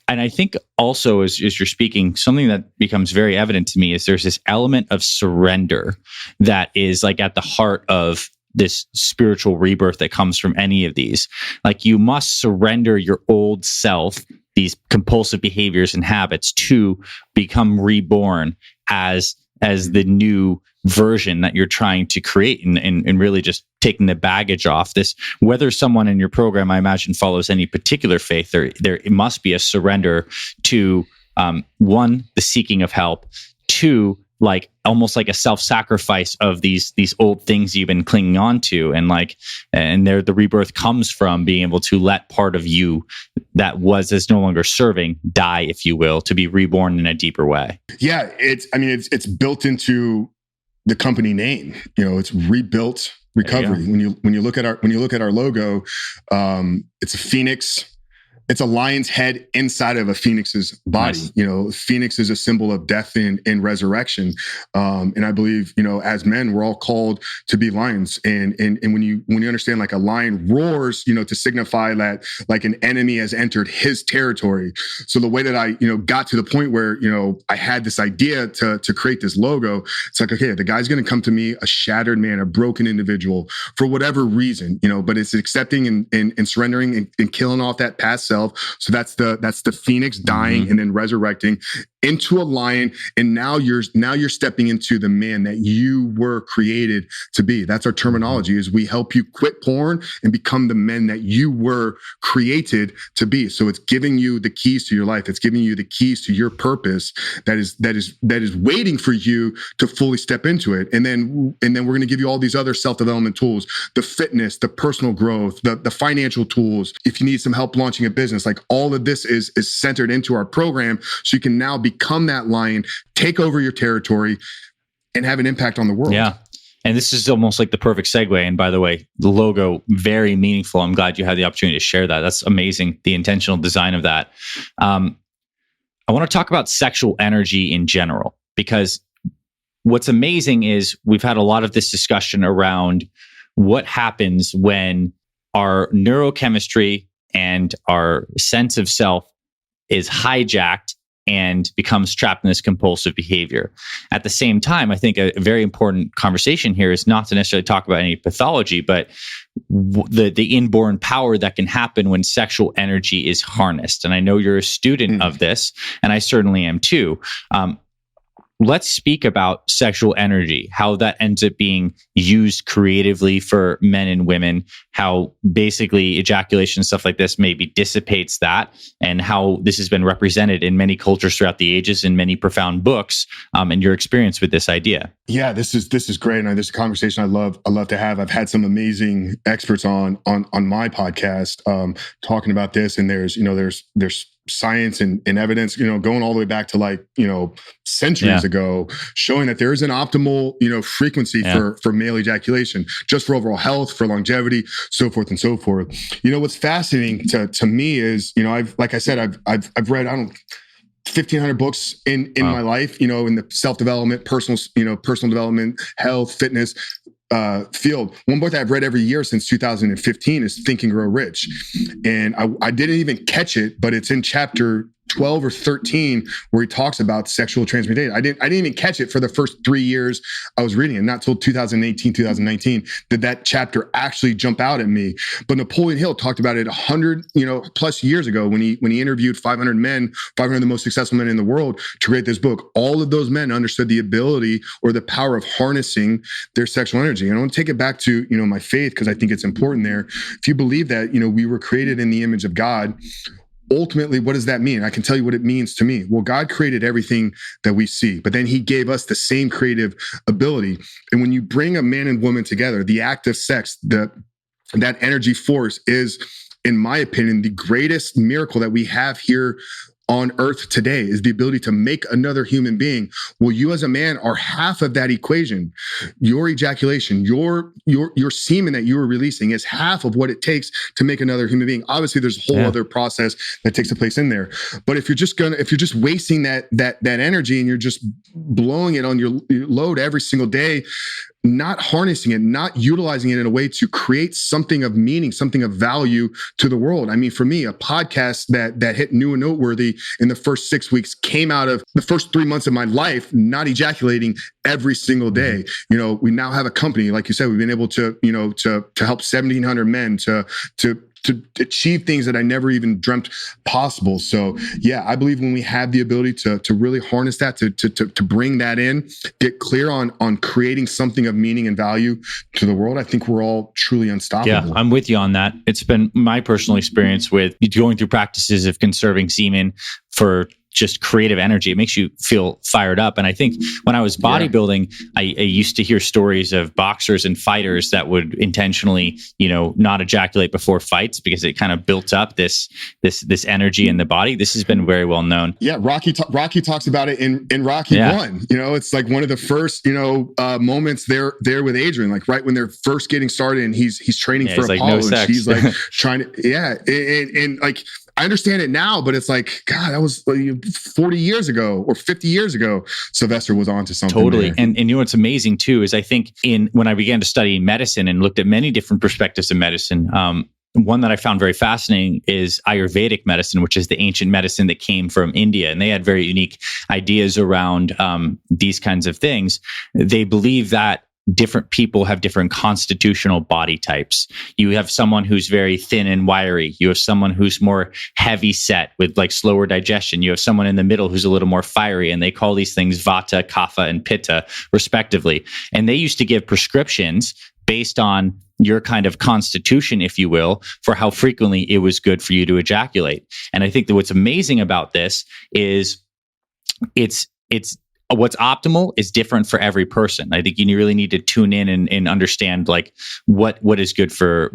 And I think also as you're speaking, something that becomes very evident to me is there's this element of surrender that is like at the heart of this spiritual rebirth that comes from any of these. Like you must surrender your old self, these compulsive behaviors and habits, to become reborn as the new version that you're trying to create, and really just taking the baggage off this. Whether someone in your program, I imagine, follows any particular faith, there it must be a surrender to one, the seeking of help, two, like almost like a self-sacrifice of these old things you've been clinging on to, and there the rebirth comes from being able to let part of you that is no longer serving die, if you will, to be reborn in a deeper way. Yeah, it's built into the company name. It's rebuilt recovery. When you look at our logo, it's a phoenix. It's a lion's head inside of a phoenix's body. Nice. Phoenix is a symbol of death and resurrection. And I believe, as men, we're all called to be lions. And when you understand, like, a lion roars, to signify that like an enemy has entered his territory. So the way that I, got to the point where, I had this idea to create this logo, it's like, okay, the guy's going to come to me, a shattered man, a broken individual, for whatever reason, but it's accepting and surrendering and killing off that past self. So that's the phoenix dying and then resurrecting into a lion. And now you're stepping into the man that you were created to be. That's our terminology, is we help you quit porn and become the men that you were created to be. So it's giving you the keys to your life. It's giving you the keys to your purpose that is waiting for you to fully step into it. And then we're going to give you all these other self-development tools, the fitness, the personal growth, the financial tools. If you need some help launching a business, like, all of this is centered into our program. So you can now become that lion, take over your territory, and have an impact on the world. Yeah. And this is almost like the perfect segue. And by the way, the logo, very meaningful. I'm glad you had the opportunity to share that. That's amazing. The intentional design of that. I want to talk about sexual energy in general, because what's amazing is we've had a lot of this discussion around what happens when our neurochemistry and our sense of self is hijacked and becomes trapped in this compulsive behavior. At the same time, I think a very important conversation here is not to necessarily talk about any pathology, but the inborn power that can happen when sexual energy is harnessed. And I know you're a student of this, and I certainly am too. Let's speak about sexual energy, how that ends up being used creatively for men and women, how basically ejaculation and stuff like this maybe dissipates that, and how this has been represented in many cultures throughout the ages in many profound books, and your experience with this idea. Yeah, this is great. And this is a conversation I love to have. I've had some amazing experts on my podcast talking about this, and there's science and evidence, going all the way back to centuries ago, showing that there is an optimal, frequency for male ejaculation, just for overall health, for longevity, so forth and so forth. What's fascinating to me is, I've read, 1,500 books in my life, in the self-development, personal development, health, fitness field. One book that I've read every year since 2015 is Think and Grow Rich. And I didn't even catch it, but it's in chapter 12 or 13 where he talks about sexual transmitted. I didn't even catch it for the first 3 years I was reading it. Not till 2018, 2019 did that chapter actually jump out at me. But Napoleon Hill talked about it 100, plus years ago when he interviewed 500 men, 500 of the most successful men in the world to create this book. All of those men understood the ability or the power of harnessing their sexual energy. And I want to take it back to, my faith, because I think it's important there. If you believe that, we were created in the image of God, ultimately, what does that mean? I can tell you what it means to me. Well, God created everything that we see, but then he gave us the same creative ability. And when you bring a man and woman together, the act of sex, that energy force is, in my opinion, the greatest miracle that we have here on earth today is the ability to make another human being. Well, you as a man are half of that equation. Your ejaculation, your semen that you are releasing is half of what it takes to make another human being. Obviously, there's a whole other process that takes place in there. But if you're just wasting that energy and you're just blowing it on your load every single day, not harnessing it, not utilizing it in a way to create something of meaning, something of value to the world. I mean, for me, a podcast that hit new and noteworthy in the first 6 weeks came out of the first 3 months of my life, not ejaculating every single day. You know, we now have a company, like you said, we've been able to, you know, to help 1,700 men to achieve things that I never even dreamt possible. So yeah, I believe when we have the ability to really harness that, to bring that in, get clear on creating something of meaning and value to the world, I think we're all truly unstoppable. Yeah, I'm with you on that. It's been my personal experience with going through practices of conserving semen for just creative energy. It makes you feel fired up. And I think when I was bodybuilding, I used to hear stories of boxers and fighters that would intentionally, you know, not ejaculate before fights because it kind of built up this energy in the body. This has been very well known. Yeah, Rocky talks about it in Rocky 1. You know, it's like one of the first, you know, moments there with Adrian, like right when they're first getting started and he's training for Apollo, like, no and she's like trying to, and like, I understand it now, but it's like, God, that was 40 years ago or 50 years ago. Sylvester was onto something. Totally. There. And you know what's amazing too is I think when I began to study medicine and looked at many different perspectives of medicine, one that I found very fascinating is Ayurvedic medicine, which is the ancient medicine that came from India. And they had very unique ideas around these kinds of things. They believe that different people have different constitutional body types. You have someone who's very thin and wiry. You have someone who's more heavy set with like slower digestion. You have someone in the middle who's a little more fiery, and they call these things Vata, Kapha, and Pitta, respectively. And they used to give prescriptions based on your kind of constitution, if you will, for how frequently it was good for you to ejaculate. And I think that what's amazing about this is it's what's optimal is different for every person. I think you really need to tune in and understand like what is good for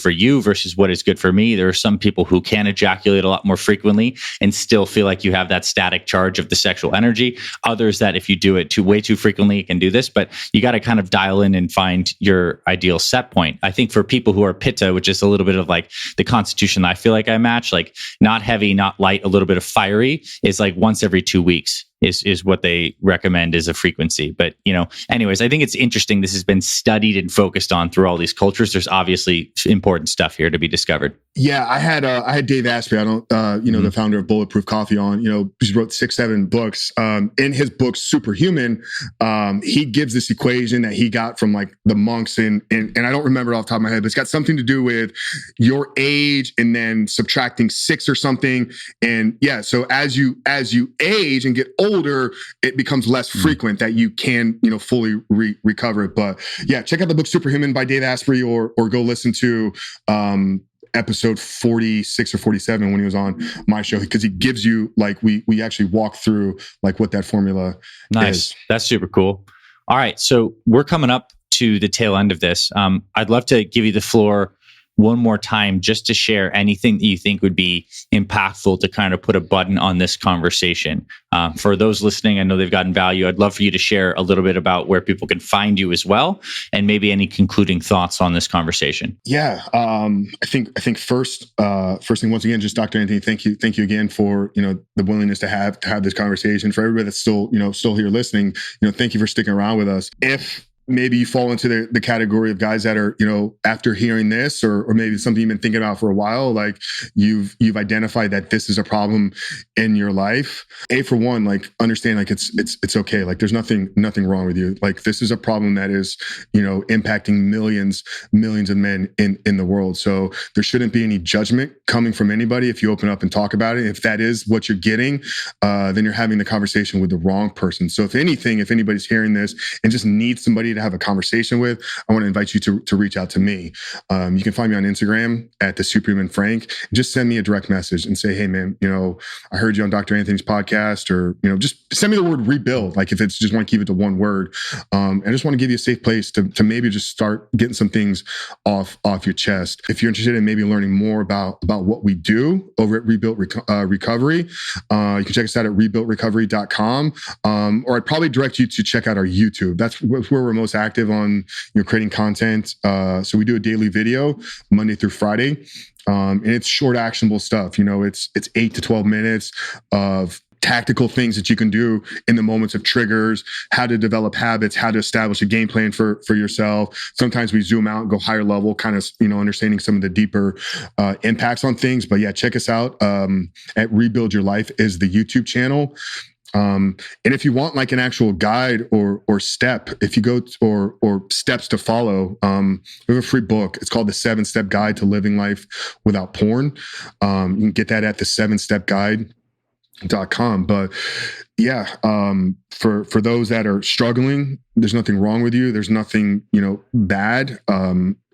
you versus what is good for me. There are some people who can ejaculate a lot more frequently and still feel like you have that static charge of the sexual energy. Others that if you do it way too frequently, it can do this, but you got to kind of dial in and find your ideal set point. I think for people who are Pitta, which is a little bit of like the constitution I feel like I match, like not heavy, not light, a little bit of fiery, is like once every 2 weeks. Is what they recommend as a frequency. But, you know, anyways, I think it's interesting. This has been studied and focused on through all these cultures. There's obviously important stuff here to be discovered. Yeah, I had Dave Asprey, the founder of Bulletproof Coffee on, you know, he wrote 6-7 books. In his book, Superhuman, he gives this equation that he got from like the monks and I don't remember it off the top of my head, but it's got something to do with your age and then subtracting 6 or something. And yeah, so as you age and get older, it becomes less frequent that you can, you know, fully recover it. But yeah, check out the book Superhuman by Dave Asprey or go listen to episode 46 or 47 when he was on my show, because he gives you like we actually walk through like what that formula is. That's super cool. All right, so we're coming up to the tail end of this. I'd love to give you the floor one more time just to share anything that you think would be impactful to kind of put a button on this conversation. For those listening, I know they've gotten value. I'd love for you to share a little bit about where people can find you as well, and maybe any concluding thoughts on this conversation. Yeah, I think first thing, once again, just Dr. Anthony, thank you again for, you know, the willingness to have this conversation. For everybody that's still here listening, you know, thank you for sticking around with us. If maybe you fall into the category of guys that are, you know, after hearing this, or maybe something you've been thinking about for a while, like you've identified that this is a problem in your life. For one, like understand like it's okay. Like there's nothing wrong with you. Like this is a problem that is, you know, impacting millions of men in the world. So there shouldn't be any judgment coming from anybody if you open up and talk about it. If that is what you're getting, then you're having the conversation with the wrong person. So if anybody's hearing this and just needs somebody to have a conversation with, I want to invite you to reach out to me. You can find me on Instagram at the Superhuman Frank. Just send me a direct message and say, hey man, I heard you on Dr. Anthony's podcast, or, just send me the word rebuild. Like if it's just want to keep it to one word. I just want to give you a safe place to maybe just start getting some things off your chest. If you're interested in maybe learning more about what we do over at Rebuilt Recovery, you can check us out at rebuiltrecovery.com. Or I'd probably direct you to check out our YouTube. That's where we're most active on creating content. So we do a daily video Monday through Friday. And it's short, actionable stuff. It's 8 to 12 minutes of tactical things that you can do in the moments of triggers, how to develop habits, how to establish a game plan for yourself. Sometimes we zoom out and go higher level, kind of, understanding some of the deeper impacts on things. But yeah, check us out at Rebuild Your Life is the YouTube channel. And if you want like an actual guide or step, if you go or steps to follow, we have a free book. It's called The 7-Step Guide to Living Life Without Porn. You can get that at the 7stepguide.com. But yeah, for those that are struggling, there's nothing wrong with you. There's nothing, bad.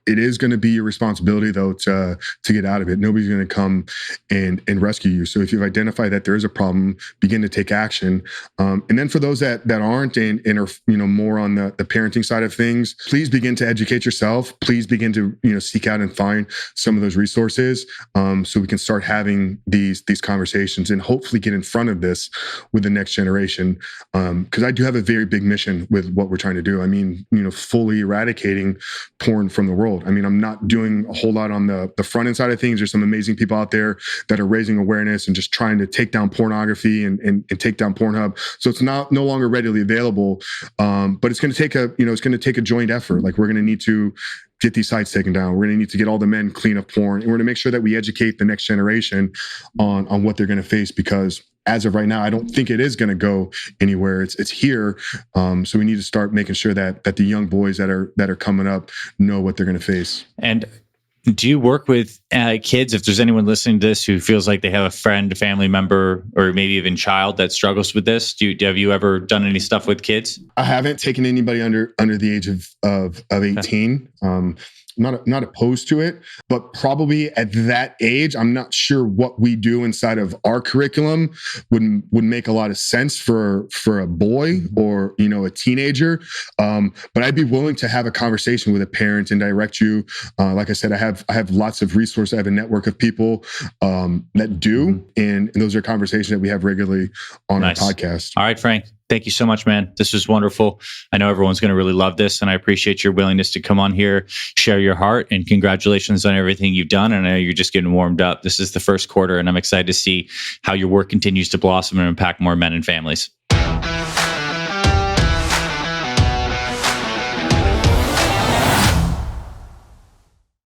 It is going to be your responsibility, though, to get out of it. Nobody's going to come and rescue you. So if you've identified that there is a problem, begin to take action. And then for those that aren't and are more on the parenting side of things, please begin to educate yourself. Please begin to seek out and find some of those resources, so we can start having these conversations and hopefully get in front of this with the next generation. Because I do have a very big mission with what we're trying to do. I mean, fully eradicating porn from the world. I mean, I'm not doing a whole lot on the front end side of things. There's some amazing people out there that are raising awareness and just trying to take down pornography and take down Pornhub. So it's no longer readily available. But it's going to take a joint effort. Like we're going to need to get these sites taken down. We're going to need to get all the men clean of porn. And we're going to make sure that we educate the next generation on what they're going to face, because as of right now, I don't think it is going to go anywhere. It's here. So we need to start making sure that the young boys that are coming up know what they're going to face. And do you work with kids? If there's anyone listening to this who feels like they have a friend, a family member, or maybe even child that struggles with this, have you ever done any stuff with kids? I haven't taken anybody under the age of 18. Not opposed to it, but probably at that age, I'm not sure what we do inside of our curriculum would make a lot of sense for a boy or a teenager. But I'd be willing to have a conversation with a parent and direct you. Like I said, I have lots of resources. I have a network of people that do, and those are conversations that we have regularly on our podcast. All right, Frank. Thank you so much, man. This was wonderful. I know everyone's going to really love this, and I appreciate your willingness to come on here, share your heart, and congratulations on everything you've done. And I know you're just getting warmed up. This is the first quarter, and I'm excited to see how your work continues to blossom and impact more men and families.